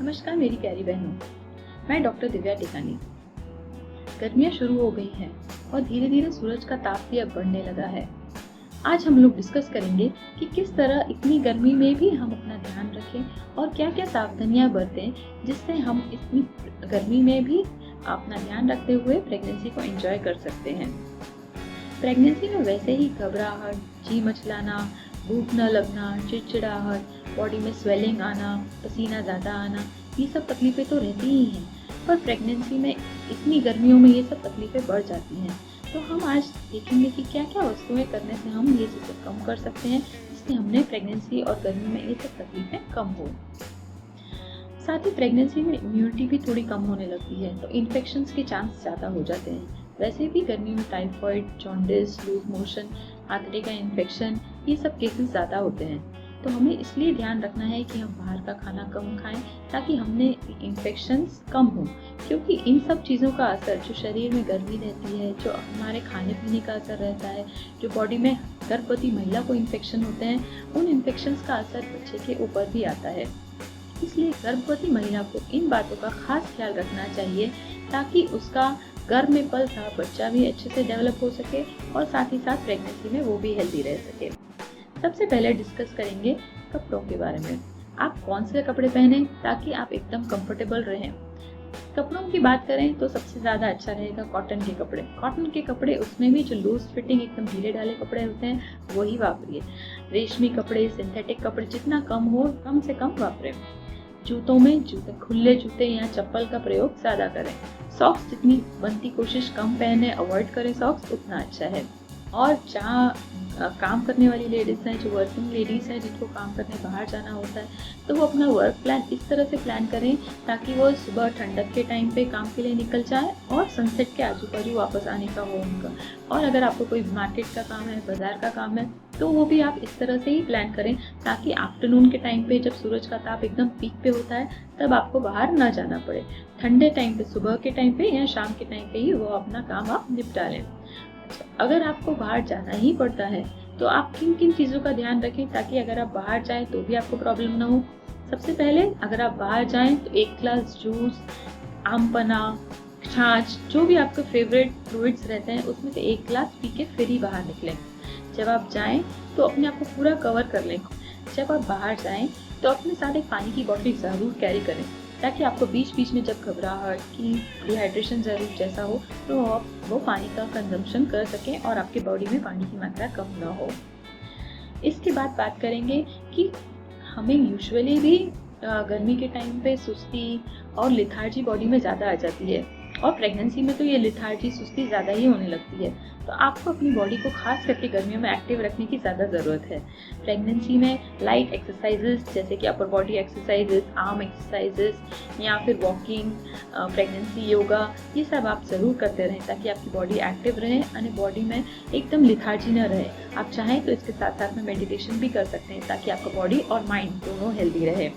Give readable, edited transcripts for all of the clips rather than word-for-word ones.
नमस्कार मेरी प्यारी बहनों, मैं डॉक्टर दिव्या टिकानी। गर्मियाँ शुरू हो गई हैं और धीरे धीरे सूरज का ताप भी अब बढ़ने लगा है। आज हम लोग डिस्कस करेंगे कि किस तरह इतनी गर्मी में भी हम अपना ध्यान रखें और क्या क्या सावधानियां बरतें जिससे हम इतनी गर्मी में भी अपना ध्यान रखते हुए प्रेगनेंसी को एंजॉय कर सकते हैं। प्रेगनेंसी में वैसे ही घबराहट, जी मचलाना, भूख न लगना, चिड़चिड़ाहट, बॉडी में स्वेलिंग आना, पसीना ज़्यादा आना, ये सब तकलीफ़ें तो रहती ही हैं। पर प्रेगनेंसी में इतनी गर्मियों में ये सब तकलीफ़ें बढ़ जाती हैं। तो हम आज देखेंगे कि क्या क्या वस्तुएं करने से हम ये चीज़ें कम कर सकते हैं जिससे हमने प्रेगनेंसी और गर्मी में ये सब तकलीफ़ें कम हो। साथ ही प्रेगनेंसी में इम्यूनिटी भी थोड़ी कम होने लगती है तो इन्फेक्शंस के चांस ज़्यादा हो जाते हैं। वैसे भी गर्मी में टाइफाइड, जॉन्डिस, लूज मोशन, आंतड़े का इन्फेक्शन, ये सब केसेस ज़्यादा होते हैं। तो हमें इसलिए ध्यान रखना है कि हम बाहर का खाना कम खाएं ताकि हमने इन्फेक्शंस कम हो, क्योंकि इन सब चीज़ों का असर जो शरीर में गर्मी रहती है, जो हमारे खाने पीने का असर रहता है, जो बॉडी में गर्भवती महिला को इन्फेक्शन होते हैं, उन इन्फेक्शंस का असर बच्चे के ऊपर भी आता है। इसलिए गर्भवती महिला को इन बातों का खास ख्याल रखना चाहिए ताकि उसका गर्भ में पल रहा बच्चा भी अच्छे से डेवलप हो सके और साथ ही साथ प्रेगनेंसी में वो भी हेल्दी रह सके। सबसे पहले डिस्कस करेंगे कपड़ों के बारे में। आप कौन से कपड़े पहने ताकि आप एकदम कंफर्टेबल रहें। कपड़ों की बात करें तो सबसे ज़्यादा अच्छा रहेगा कॉटन के कपड़े। कॉटन के कपड़े, उसमें भी जो लूज फिटिंग एकदम ढीले ढाले कपड़े होते हैं वही वापरिए। रेशमी कपड़े, सिंथेटिक कपड़े जितना कम हो कम से कम वापरें। जूतों में खुले जूते या चप्पल का प्रयोग ज़्यादा करें। सॉक्स जितनी बनती कोशिश कम पहने, अवॉइड करें सॉक्स, उतना अच्छा है। और जहाँ काम करने वाली लेडीज़ हैं, जो वर्किंग लेडीज़ हैं जिनको काम करने बाहर जाना होता है, तो वो अपना वर्क प्लान इस तरह से प्लान करें ताकि वो सुबह ठंडक के टाइम पे काम के लिए निकल जाए और सनसेट के आजू बाजू वापस आने का हो उनका। और अगर आपको कोई मार्केट का काम है, बाजार का काम है, तो वो भी आप इस तरह से ही प्लान करें ताकि आफ्टरनून के टाइम पे जब सूरज का ताप एकदम पीक पे होता है तब आपको बाहर ना जाना पड़े। ठंडे टाइम पे, सुबह के टाइम पे या शाम के टाइम पे ही वो अपना काम आप निपटा लें। अगर आपको बाहर जाना ही पड़ता है तो आप किन किन चीज़ों का ध्यान रखें ताकि अगर आप बाहर जाएं तो भी आपको प्रॉब्लम ना हो। सबसे पहले अगर आप बाहर जाएं तो 1 ग्लास जूस, आम पन्ना, छाछ, जो भी आपके फेवरेट फ्लूइड्स रहते हैं उसमें से 1 ग्लास पी के फिर ही बाहर निकलें। जब आप जाएं तो अपने आप को पूरा कवर कर लें। जब आप बाहर जाएं तो अपने साथ एक पानी की बोतल ज़रूर कैरी करें ताकि आपको बीच बीच में जब घबराहट की डिहाइड्रेशन ज़रूर जैसा हो तो आप वो पानी का कंजम्पशन कर सकें और आपके बॉडी में पानी की मात्रा कम ना हो। इसके बाद बात करेंगे कि हमें यूजुअली भी गर्मी के टाइम पे सुस्ती और लिथार्जी बॉडी में ज़्यादा आ जाती है और प्रेगनेंसी में तो ये लिथार्जी, सुस्ती ज़्यादा ही होने लगती है। तो आपको अपनी बॉडी को खास करके गर्मियों में एक्टिव रखने की ज़्यादा ज़रूरत है। प्रेगनेंसी में लाइट एक्सरसाइजेस जैसे कि upper body exercises, arm exercises या फिर वॉकिंग, प्रेगनेंसी योगा, ये सब आप ज़रूर करते रहें ताकि आपकी बॉडी एक्टिव रहे और बॉडी में एकदम लिथार्जी न रहे। आप चाहें तो इसके साथ साथ में मेडिटेशन भी कर सकते हैं ताकि आपका बॉडी और माइंड दोनों हेल्दी रहे।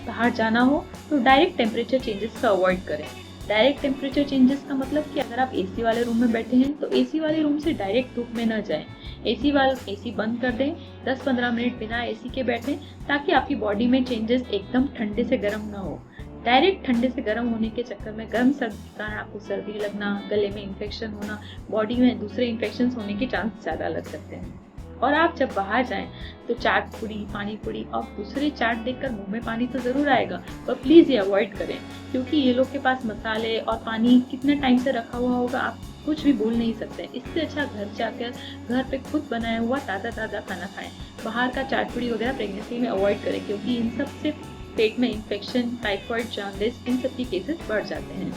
बाहर जाना हो तो डायरेक्ट टेम्परेचर चेंजेस का अवॉइड करें। डायरेक्ट टेम्परेचर चेंजेस का मतलब कि अगर आप एसी वाले रूम में बैठे हैं तो एसी वाले रूम से डायरेक्ट धूप में न जाएं। एसी बंद कर दें, 10-15 मिनट बिना एसी के बैठें ताकि आपकी बॉडी में चेंजेस एकदम ठंडे से गर्म ना हो। डायरेक्ट ठंडे से गर्म होने के चक्कर में गर्म सर्दी के कारण आपको सर्दी लगना, गले में इन्फेक्शन होना, बॉडी में दूसरे इन्फेक्शन होने के चांस ज़्यादा लग सकते हैं। और आप जब बाहर जाएं तो चाट पूड़ी, पानी पूड़ी और दूसरे चाट देखकर मुंह में पानी तो ज़रूर आएगा, पर प्लीज़ ये अवॉइड करें क्योंकि ये लोग के पास मसाले और पानी कितने टाइम से रखा हुआ होगा आप कुछ भी बोल नहीं सकते। इससे अच्छा घर जाकर घर पे खुद बनाया हुआ ताज़ा खाना खाएं। बाहर का चाट पूड़ी वगैरह प्रेगनेंसी में अवॉइड करें क्योंकि इन सब से पेट में इन्फेक्शन, टाइफाइड, जॉन्डिस, इन सब के केसेस बढ़ जाते हैं।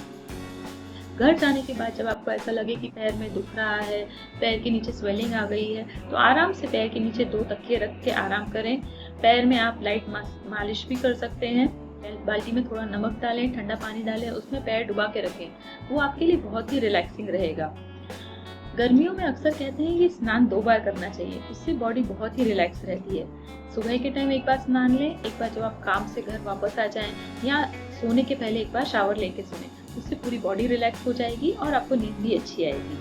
घर जाने के बाद जब आपको ऐसा लगे कि पैर में दुख रहा है, पैर के नीचे स्वेलिंग आ गई है, तो आराम से पैर के नीचे 2 तकिए रख के आराम करें। पैर में आप लाइट मालिश भी कर सकते हैं। बाल्टी में थोड़ा नमक डालें, ठंडा पानी डालें, उसमें पैर डुबा के रखें। वो आपके लिए बहुत ही रिलैक्सिंग रहेगा। गर्मियों में अक्सर कहते हैं कि स्नान 2 बार करना चाहिए, उससे बॉडी बहुत ही रिलैक्स रहती है। सुबह के टाइम 1 बार स्नान लें, एक बार जब आप काम से घर वापस आ जाएं या सोने के पहले 1 बार शावर लेके सोएं। उससे पूरी बॉडी रिलैक्स हो जाएगी और आपको नींद भी अच्छी आएगी।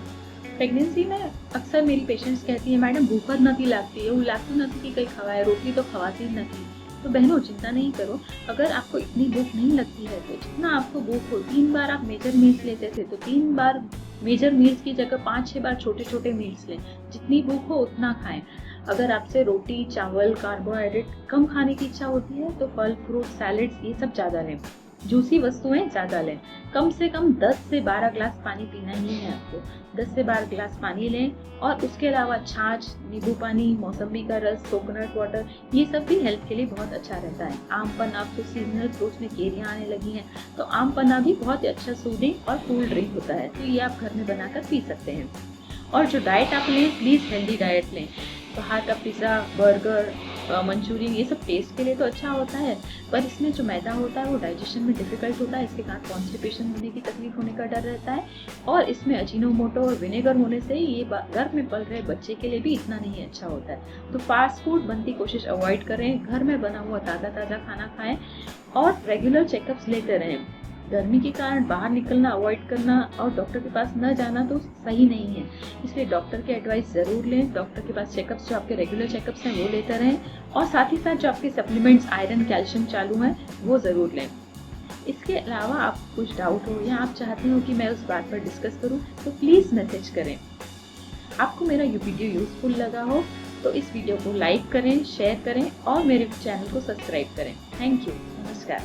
प्रेगनेंसी में अक्सर मेरी पेशेंट्स कहती है मैडम भूख नथी लगती है, એવું લાગતું નથી कि कहीं खवाए, रोटी तो खवाती નથી। तो बहनों चिंता नहीं करो, अगर आपको इतनी भूख नहीं लगती है तो जितना आपको भूख हो, 3 बार आप मेजर मील्स लेते थे तो 3 बार मेजर मील्स की जगह 5-6 बार छोटे छोटे मील्स लें। जितनी भूख हो उतना खाएं। अगर आपसे रोटी चावल कार्बोहाइड्रेट कम खाने की इच्छा होती है तो फल फ्रूट सैलेड्स ये सब ज़्यादा लें। जूसी वस्तुएं ज़्यादा लें। कम से कम 10 से 12 ग्लास पानी पीना ही है आपको। 10 से 12 ग्लास पानी लें और उसके अलावा छाछ, नींबू पानी, मौसम्बी का रस, कोकोनट वाटर, ये सब भी हेल्थ के लिए बहुत अच्छा रहता है। आम पन्ना, अब तो सीजनल फ्रूट्स में केरियां आने लगी हैं, तो आम पन्ना भी बहुत ही अच्छा सूदिंग और कूल ड्रिंक होता है, तो ये आप घर में बनाकर पी सकते हैं। और जो डाइट आप लें, प्लीज़ हेल्दी डाइट लें। बाहर का पिज़्ज़ा, बर्गर, मंचूरियन, ये सब टेस्ट के लिए तो अच्छा होता है, पर इसमें जो मैदा होता है वो डाइजेशन में डिफ़िकल्ट होता है। इसके कारण कॉन्स्टिपेशन होने की तकलीफ होने का डर रहता है, और इसमें अजीनोमोटो और विनेगर होने से ये घर में पल रहे बच्चे के लिए भी इतना नहीं अच्छा होता है। तो फास्ट फूड बनती कोशिश अवॉइड करें, घर में बना हुआ ताज़ा खाना खाएं और रेगुलर चेकअप्स लेते रहें। गर्मी के कारण बाहर निकलना अवॉइड करना और डॉक्टर के पास न जाना तो सही नहीं है, इसलिए डॉक्टर की एडवाइस ज़रूर लें। डॉक्टर के पास चेकअप्स, जो आपके रेगुलर चेकअप्स हैं वो लेते रहें, और साथ ही साथ जो आपके सप्लीमेंट्स आयरन कैल्शियम चालू हैं वो ज़रूर लें। इसके अलावा आप कुछ डाउट हो या आप चाहते हो कि मैं उस बात पर डिस्कस करूं तो प्लीज़ मैसेज करें। आपको मेरा ये वीडियो यूज़फुल लगा हो तो इस वीडियो को लाइक करें, शेयर करें और मेरे चैनल को सब्सक्राइब करें। Thank you. नमस्कार।